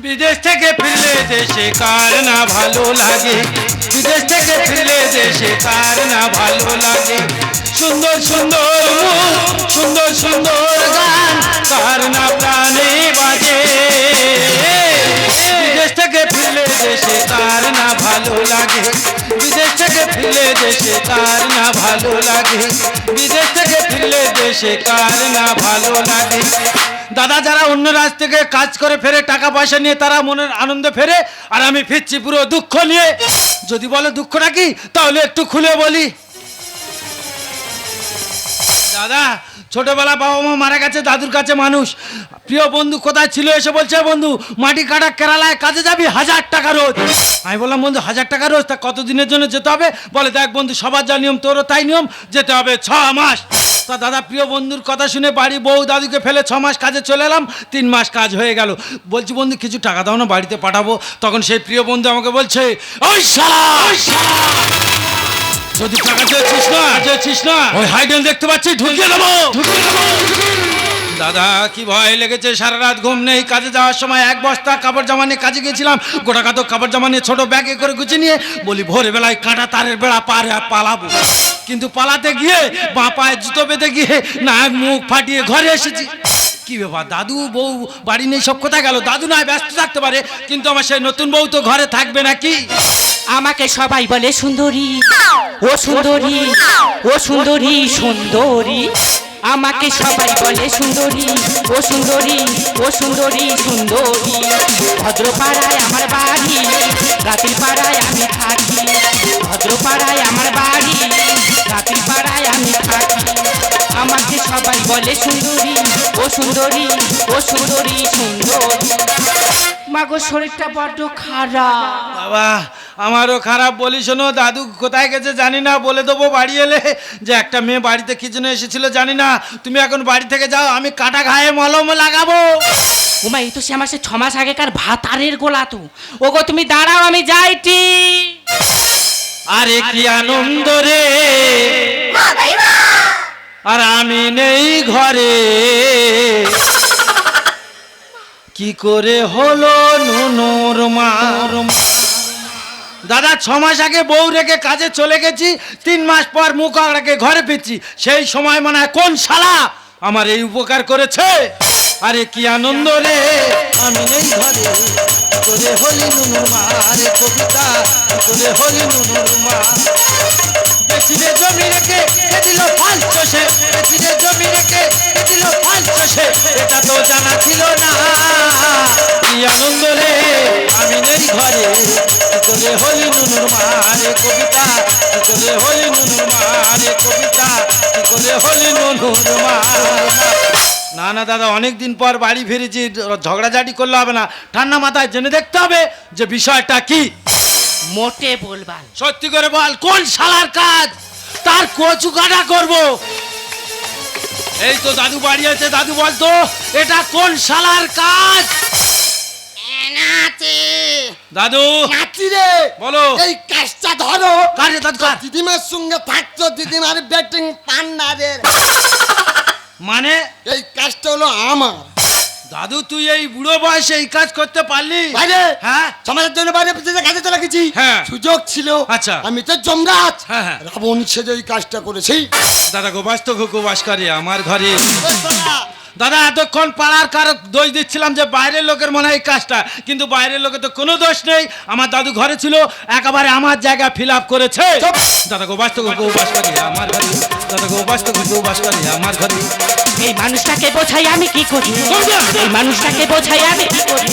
বিদেশ থেকে ফিরলে দেশে কার না ভালো লাগে, বিদেশ থেকে ফিরলে দেশে কার না ভালো লাগে। সুন্দর সুন্দর মুখ, সুন্দর সুন্দর গান, কার না প্রাণে বাজে। বিদেশ থেকে ফিরলে দেশে কার না ভালো লাগে, বিদেশ থেকে ফিরলে দেশে কার না ভালো লাগে, বিদেশ থেকে ফিরলে দেশে কার না ভালো লাগে। দাদা, যারা অন্য রাজ থেকে কাজ করে ফেরে টাকা পয়সা নিয়ে তারা মনের আনন্দে ফেরে, আর আমি ফিরছি পুরো দুঃখ নিয়ে। যদি বলো দুঃখটা কি, তাহলে একটু খুলে বলি। দাদা, ছোটবেলা বাবা মা মারা গেছে, দাদুর কাছে মানুষ। প্রিয় বন্ধু কোথায় ছিল এসে বলছে, বন্ধু মাটি কাটা কেরালায় কাজে যাবি, 1000 টাকা রোজ। আমি বললাম, বন্ধু 1000 টাকা রোজ, তা কতদিনের জন্য যেতে হবে? বলে, দেখ বন্ধু, সবার যা নিয়ম তোরও তাই নিয়ম, যেতে হবে 6 মাস। তা দাদা, প্রিয় বন্ধুর কথা শুনে বাড়ি বউ দাদুকে ফেলে 6 মাস কাজে চলে এলাম। 3 মাস কাজ হয়ে গেল। বলছি, বন্ধু কিছু টাকা দাও না, বাড়িতে পাঠাবো। তখন সেই প্রিয় বন্ধু আমাকে বলছে, ওই শালা, যদি টাকা চেয়েছিস না ওই হাইডেল দেখতে পাচ্ছি, ঢুকিয়ে দেবো। দাদা, কি ভয় লেগেছে, সারা রাত ঘুম নেই। কাজে যাওয়ার সময় 1 বস্তা কাপড় জামা নিয়ে কাজে গেছিলাম, গোটা কাতো কাপড় জামা নিয়ে ছোট ব্যাগে করে গুছিয়ে নিয়ে বলি, ভোরে বেলায় কাঁটা তারের বেড়া পার পালাবো। কিন্তু পালাতে গিয়ে বাঁ পায়ে জুতো বেঁধে গিয়ে নাক মুখ ফাটিয়ে ঘরে এসেছি। কি ব্যাপার, দাদু বউ বাড়ি নেই, সব কোথায় গেল? দাদু নয় ব্যস্ত থাকতে পারে, কিন্তু আমার সেই নতুন বউ তো ঘরে থাকবে নাকি? আমাকে সবাই বলে সুন্দরী, ও সুন্দরী, ও সুন্দরী, সুন্দরী। আমাকে সবাই বলে সুন্দরী, ও সুন্দরী, ও সুন্দরী, সুন্দরী। ভদ্রপাড়ায় আমার বাড়ি, রাতের পাড়ায় আমি থাকি। ভদ্রপাড়ায় আমার বাড়ি, রাতের পাড়ায় আমি থাকি। আমাকে সবাই বলে সুন্দরী, ও সুন্দরী, ও সুন্দরী, সুন্দরী। মাগো শরীরটা বড্ড খারাপ। বাবা, আমারও খারাপ। বলি শোনো, দাদু কোথায় গেছে জানি না, বলে দেবো বাড়ি এলে যে একটা মেয়ে বাড়িতে কি জন্য এসেছিল জানি না। তুমি এখন বাড়ি থেকে যাও, আমি কাটা ঘায়ে মলম লাগাবো। ওমা, এই তো সে আমার 6 মাস আগেকার ভাতারের গোলা তো। ওগো তুমি দাঁড়াও, আমি যাইটি। আরে কি আনন্দ রে, আর আমি নেই ঘরে, কি করে হলো নুনুর মার। দাদা, 6 মাস আগে বউ রেখে কাজে চলে গেছি, 3 মাস পর মুখ আড়াকে ঘরে ফিরছি। সেই সময় মনে হয় কোন শালা আমার এই উপকার করেছে। আরে কি আনন্দ রে, আমি নেই ঘরে, কি করে হলি নুনুর মা। আরে কবিতা, কি করে হলি নুনুর মা। বেচিরে জমি রেখে দিল ফাল চষে, বেচিরে জমি রেখে দিল ফাল চষে, এটা তো জানা ছিল না। কি আনন্দ রে, আমি নেই ঘরে, কি করে হলি নুনুর মা। আরে কবিতা, কি করে হলি নুনুর মা। আরে কবিতা, কি করে হলি নুনুর মা। না না দাদা, অনেকদিন পর বাড়ি ফিরেছি, ঝগড়াঝাটি করলে হবে না। ঠান্ডা মাথায় জেনে দেখতে হবে যে বিষয়টা কি। মোটে বলবাল, সত্যি করে বল, কোন শালার কাজ, তার কচু কাটা করবো। এই তো দাদু বাড়ি আছে, দাদু বলতো এটা কোন শালার কাজ। দাদু, রে বলো। এই কাজটা ধরো। কাজে দাদু কাজ দিদিমার সঙ্গে থাকতো, দিদিমার ব্যাটিং পান্নাদের। মানে এই কাজটা হলো আমার। দাদু, তুই এই বুড়ো বয়সে এই কাজ করতে পারলি? বাইরে, হ্যাঁ, সমাজের জন্য বাইরে পিছিয়ে কাজে চলে গেছি। হ্যাঁ। সুযোগ ছিল। আচ্ছা। আমি তো যমরাজ, হ্যাঁ, হ্যাঁ। রাবণ সেজে এই কাজটা করেছি। দাদা গোবাস তো গোবাস করে আমার ঘরে। দাদা, এতক্ষণ পাড়ার কারো দোষ দিচ্ছিলাম যে বাইরের লোকের মনে হয় এই কাজটা, কিন্তু বাইরের লোকের তো কোনো দোষ নেই। আমার দাদু ঘরে ছিল, একেবারে আমার জায়গা ফিল আপ করেছে। দাদা গোবাস তো গোবাস করে আমার ঘরে, দাদা গোবাস তো গোবাস করে আমার ঘরে। এই মানুষটাকে বোঝাই আমি কি করি, এই মানুষটাকে বোঝাই আমি কি করি।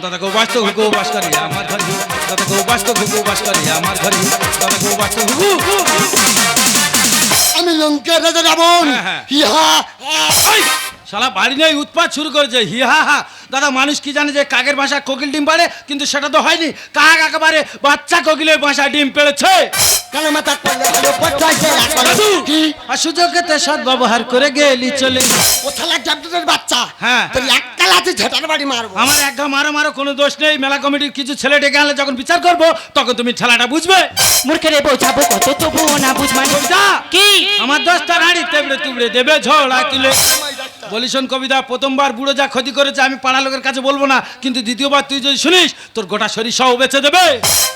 দাদা গোবাস তো গোবাস করে আমার ঘরে, দাদা গোবাস তো গোবাস করে আমার ঘরে, দাদা গোবাস তো। আমি লঙ্কার রাজা রাবণ। হ্যাঁ, হ্যাঁ। হিহা শালা বাড়ি নেই উৎপাত শুরু করেছে, হি হা হা। দাদা, মানুষ কি জানে যে কাকের বাসা কোকিল ডিম পাড়ে, কিন্তু সেটা তো হয়নি। কাক একেবারে বাচ্চা কোকিলের বাসা ডিম পেড়েছে। কালো মাথা করলে হলো কোথায় জেলা করে? কি আর সুযোগেতে সৎ ব্যবহার করে গেলি চলে। ও থালা জাবদের বাচ্চা। হ্যাঁ। তোর এককালাতে ঝেটার বাড়ি মারবো। আমার একঘা মারো মারো, কোনো দোষ নেই। মেলা কমিটির কিছু ছেলে ডেকে আনলে যখন বিচার করবো, তখন তুমি ঠেলাটা বুঝবে। মূর্খেরে বোঝাবো কত, তবুও না বুঝমানি। যা, কি আমার 10টা রাড়ি তেবড়ে তুবড়ে দেবে ঝোড়া তুলে। বলি শোন কবিতা, প্রথমবার বুড়ো যা ক্ষতি করেছে আমি পাড়া লোকের কাছে বলবো না, কিন্তু দ্বিতীয়বার তুই যদি শুনিস তোর গোটা শরীর সহ বেঁচে দেবে।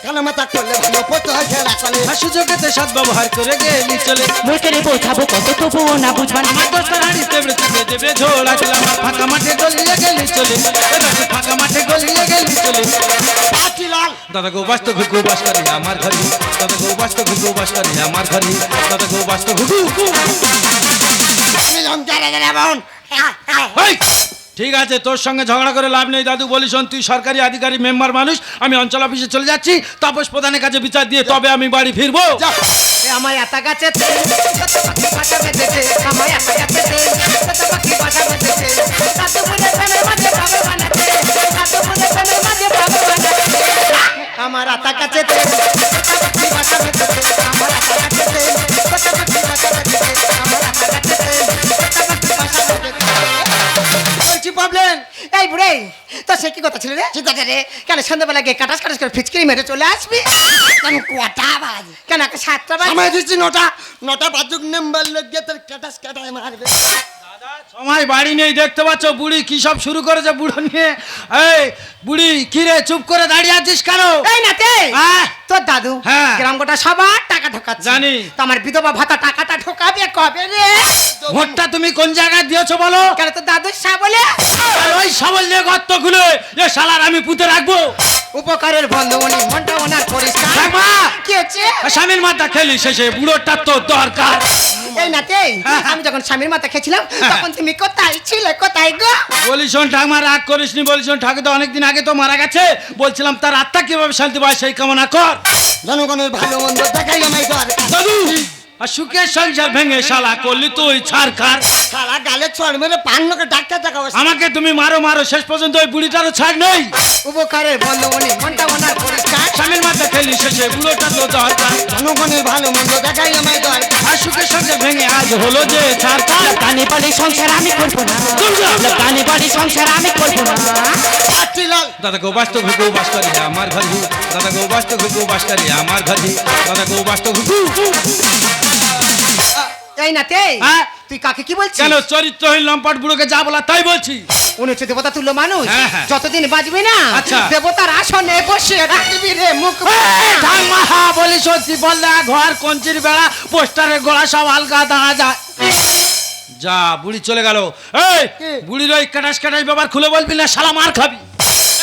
কেন মাথা করলে ভালো পড়তে হয় খেলা চলে। সুযোগেতে সৎ ব্যবহার করে গেলি চলে, মুখের বোঝাবো কত তবুও না বুঝবান। আমার দোস্তার হাড়িতে বেঁচে দেবে ঝোড়া খেলাম, ফাঁকা মাঠে গলিয়ে গেলি চলে, ফাঁকা মাঠে গলিয়ে গেলি চলে। পাঁচিলাল দাদা গো বাস্ত ঘুঘু বাস করে আমার ঘরে, দাদা গো বাস্ত ঘুঘু বাস করে আমার ঘরে, দাদা গো বাস্ত ঘুঘু। আমি লঙ্কারে গেলে বোন। হেই! ঠিক আছে, তোর সঙ্গে ঝগড়া করে লাভ নেই দাদু। বলি শোন, তুই সরকারি আধিকারিক মেম্বার মানুষ, আমি অঞ্চল অফিসে চলে যাচ্ছি, তাপস প্রধানের কাছে বিচার দিয়ে তবে আমি বাড়ি ফিরবো। আমার এত গাছে ভাষা বেঁধেছে, আমার এত গাছে পাখি ভাষা বেঁধেছে, তাতে মনে প্রেমের মাঝে পাবে বানাতে, তাতে মনে প্রেমের মাঝে পাবে বানাতে। আমার এত গাছে পাখি ভাষা বেঁধেছে, আমার এত গাছে পাখি ভাষা বেঁধেছে, আমার এত গাছে পাখি ভাষা বেঁধেছে। বলছি প্রবলেম এই বুড়ে, তো সে কি কথা ছিল রে? কি কথা রে? কেন সন্ধ্যাবেলা গিয়ে কাটাস কাটাস করে ফিচকিরি মেরে চলে আসবি? কেন কটা বাজে? কেন একটা 7টা বাজে? সময় দিচ্ছি নটা বাজুক নাম্বার লোক তোর কাটাস কাটায় মারবে। সময় বাড়ি নেই, দেখতে পাচ্ছ বুড়ি কি সব শুরু করেছে বুড়ো নিয়ে। এই বুড়ি কি রে, চুপ করে দাঁড়িয়ে আছিস কেন? এই নাতে, হ্যাঁ? তোর দাদু হ্যাঁ। গ্রাম গোটা সবার টাকা ঢোকাচ্ছে, জানি। তো আমার বিধবা ভাতা টাকাটা ঢোকাবে কবে রে? ভোটটা তুমি কোন জায়গায় দিয়েছো বলো? কেন তোর দাদু বলে আর ওই সাবল দিয়ে গর্ত খুলে এ শালার আমি পুঁতে রাখবো। উপকারের বন্ধুমণি মনটা ওনার পরিষ্কার। রাখবা। কি হচ্ছে? স্বামীর মাথা খেলি শেষে বুড়োটা তো দরকার। এই নাতে, আমি যখন স্বামীর মাথা খেয়েছিলাম তখন তুমি কোথায় ছিলে, কোথায় গো? বলি শোন ঠাকুমা, রাগ করিসনি। বলি শোন, ঠাকুর তো অনেকদিন আগে তো মারা গেছে, বলছিলাম তার আত্মা কিভাবে শান্তি পায় সেই কামনা কর। জনগণের ভালো মন্দ দেখাই আমায় দরকার। দাদু, আর সুখের সংসার ভেঙে শালা করলি তুই ছাড়খার। সারা গালে ছড় মেরে পান লোকে ডাক্তার দেখাবো। আমাকে তুমি মারো মারো, শেষ পর্যন্ত ওই বুড়িটারও ছাড় নেই। উপকারের বন্ধুমণি মনটা ওনার পরিষ্কার। স্বামীর মাথা খেলি শেষে বুড়োটা তো দরকার। জনগণের ভালো মন্দ দেখাই আমায় দরকার। আর সুখের সংসার ভেঙে আজ হলো যে ছাড়খার। কানে বাড়ি সংসার আমি করবো না, কানে বাড়ি সংসার আমি করবো না। পাঁচিলাল দাদা গো বাস্ত ঘুঘু বাস করি আমার ঘরে, দাদা গো বাস্ত ঘুঘু বাস করি আমার ঘরে, দাদা গো বাস্ত ঘুঘু। এই নাতে, হ্যাঁ? তুই কাকে কি বলছিস? কেন চরিত্রহীন লম্পট বুড়োকে যা বলা তাই বলছি। উনি হচ্ছে দেবতা তুল্য মানুষ, হ্যাঁ, হ্যাঁ। যতদিন বাঁচবি না আচ্ছা। দেবতার আসনে বসে রাখবি রে মুখ। ঠাকমা বলি সত্যি বললে ঘর কঞ্চির বেড়া পোস্টারের গোড়া সব হালকা দাঁড়া যায়। যা বুড়ি চলে গেল। এই বুড়ির ওই কাটাস কাটাস ব্যাপার খুলে বলবি না, শালা মার খাবি।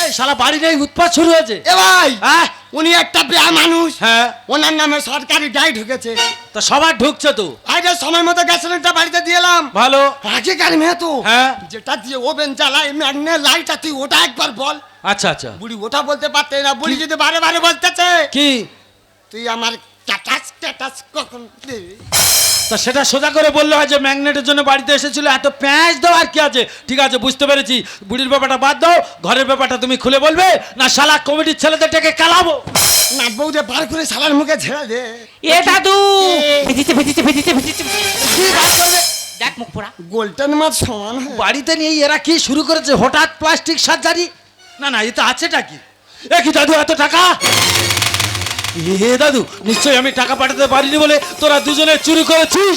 এই শালা বাড়ির এই উৎপাত শুরু হয়েছে। এ ভাই, হ্যাঁ উনি একটা বেয়া মানুষ। হ্যাঁ, ওনার নামে সরকারি গাড়ি ঢুকেছে। তা সবার ঢুকছে তো আগে সময় মতো গ্যাস সিলিন্ডার বাড়িতে দিয়ে এলাম। ভালো। আগেকার মেয়ে তো, হ্যাঁ। যেটা দিয়ে ওভেন জ্বালায় ম্যাগনে লাইটটা, তুই ওটা একবার বল। আচ্ছা আচ্ছা, বুড়ি ওটা বলতে পারতে না, বুড়ি যদি বারে বারে বলতেছে কি তুই আমার ক্যাটাস ক্যাটাস কখন দিবি? তা সেটা সোজা করে বললে হয় যে ম্যাগনেটের জন্য বাড়িতে এসেছিল, এত প্যাঁচ দাও আর কি আছে। ঠিক আছে, বুঝতে পেরেছি। বুড়ির ব্যাপারটা বাদ দাও, ঘরের ব্যাপারটা তুমি খুলে বলবে না শালা কমিটির ছেলেদের ডেকে কালাবো। না বউদের বার করে শালার মুখে ছেড়ে দে। এ দাদু ভেজিতে ভেজিতে ভেজিতে ভেজিতে কি বার করবে? দেখ মুখ পোড়া। গোল্ডেন মাছ সমান হয়। বাড়িতে নিয়ে এরা কি শুরু করেছে হঠাৎ প্লাস্টিক সার্জারি? না না, এটা আছেটা কি? এ কি দাদু, এত টাকা? এ দাদু, নিশ্চয়ই আমি টাকা পাঠাতে পারিনি বলে তোরা দুজনে চুরি করেছিস।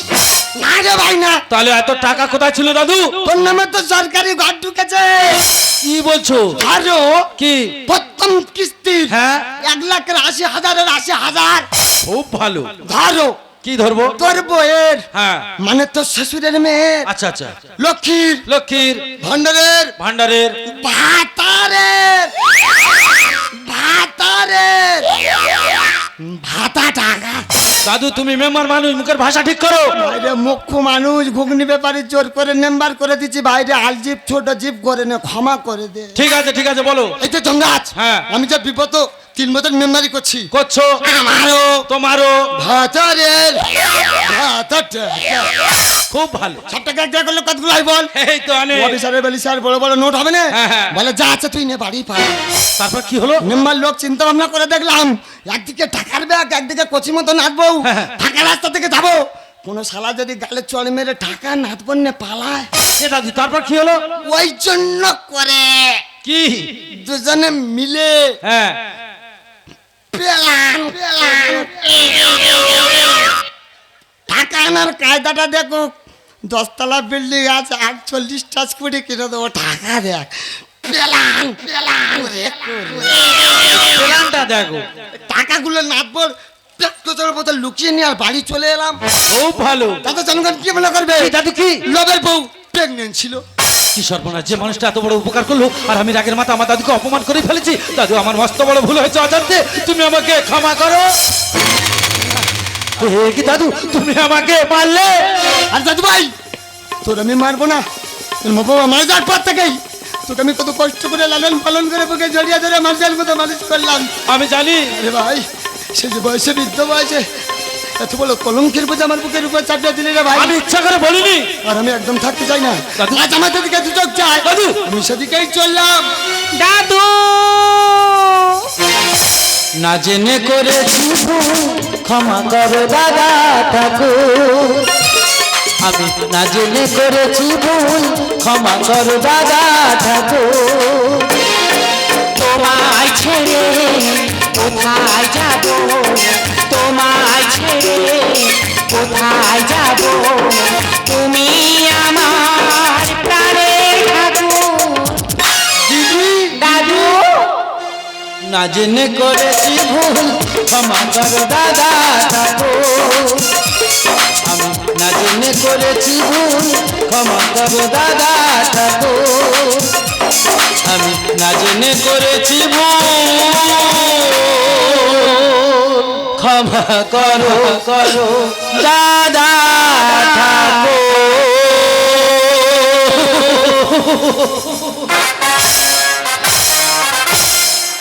না রে ভাই না, তাহলে এত টাকা কোথায় ছিল দাদু? তোর নামে তো সরকারি ঘর ঢুকেছে। কি বলছো? আরো কি? প্রথম কিস্তি হ্যাঁ, 1,80,000 80,000 খুব ভালো। ধরো। কি ধরবো? তোর বইয়ের, হ্যাঁ, মানে তোর শ্বশুরের মেয়ের, আচ্ছা আচ্ছা, লক্ষ্মীর, লক্ষ্মীর ভান্ডারের, ভান্ডারের, ভাতারের, ভাতারের, ভাতা টাকা। দাদু তুমি মেম্বার মানুষ, মুখের ভাষা ঠিক করো। বাইরে মুখ্য মানুষ, ঘুগনি ব্যাপারে জোর করে মেম্বার করে দিচ্ছি। বাইরে আল জিপ ছোট জিপ করে নে, ক্ষমা করে দে। ঠিক আছে বলো। এই তো জঙ্গাজ, হ্যাঁ। আমি যে বিপদ 3 বছর মেম্বারি করছি। করছো আমারও তোমারও ভাতারের ভাতা টাকা। খুব ভালো। সব টাকা এক করলে কতগুলো হয় বল? এই তো অনেক। অফিসারের বলি স্যার বড় বড় নোট হবে না? হ্যাঁ, হ্যাঁ। বলে যা আছে তুই নে, বাড়ি পাই। তারপর কি হলো? মেম্বার লোক চিন্তা ভাবনা করে দেখলাম, একদিকে টাকার ব্যাগ, একদিকে কচি মতো নাচবো। হ্যাঁ। ফাঁকা রাস্তা থেকে যাবো, কোন শালা যদি গালে চড় মেরে টাকা নাচবো না পালায়। এ দাদু তারপর কি হলো? ওই জন্য করে কি? দুজনে মিলে হ্যাঁ, পেলাম পেলাম। টাকা আনার কায়দাটা দেখো, 10 তলা বিল্ডিং আছে 48টা স্কুটি কিনে দেবো টাকা দেখ পেলাম পেলাম প্ল্যানটা দেখো। টাকাগুলো নাপর পেট্রোলের বোতল লুকিয়ে নিয়ে আর বাড়ি চলে এলাম। খুব ভালো। দাদা জনগণ কি মনে করবে? দাদু কি লোভের বউ প্রেগনেন্ট ছিল। কি সর্বনাশ, যে মানুষটা এত বড় উপকার করলো আর আমি রাগের মাথা আমার দাদুকে অপমান করে ফেলেছি। দাদু আমার মস্ত বড় ভুল হয়েছে অজান্তে, তুমি আমাকে ক্ষমা করো। এ কি দাদু, তুমি আমাকে মারলে? আর দাদু ভাই তোর আমি মারবো না, তোর বাবা মারা যাওয়ার পর থেকেই তোকে আমি কত কষ্ট করে লালন পালন করে বুকে জড়িয়ে ধরে মানুষের মতো মানুষ করলাম। আমি জানি। আরে ভাই সে যে বয়সে বৃদ্ধ বয়সে এত বড় কলঙ্কের বোঝা আমার বুকের উপর চাপিয়ে দিলি রে ভাই। আমি ইচ্ছা করে বলিনি। আর আমি একদম থাকতে চাই না। দাদু। আজ আমার দিকে দু চোখ চাই দাদু। আমি সেদিকেই চললাম। দাদু না জেনে করেছি ক্ষমা করো দাদা ঠাকুর, আমি না জেনে করেছি ভুল, ক্ষমা করো দাদা ঠাকুর। তোমায় ছেড়ে কোথায় যাব, তোমায় ছেড়ে কোথায় যাব, তুমি আমার প্রাণের ঠাকুর। দিদি, দাদু না জেনে করেছি ভুল, ক্ষমা করো দাদা ঠাকুর, আমি না জেনে করেছি ভুল, ক্ষমা করো দাদা ঠাকুর, আমি না জেনে করেছি ভুল, ক্ষমা করো করো দাদা ঠাকুর।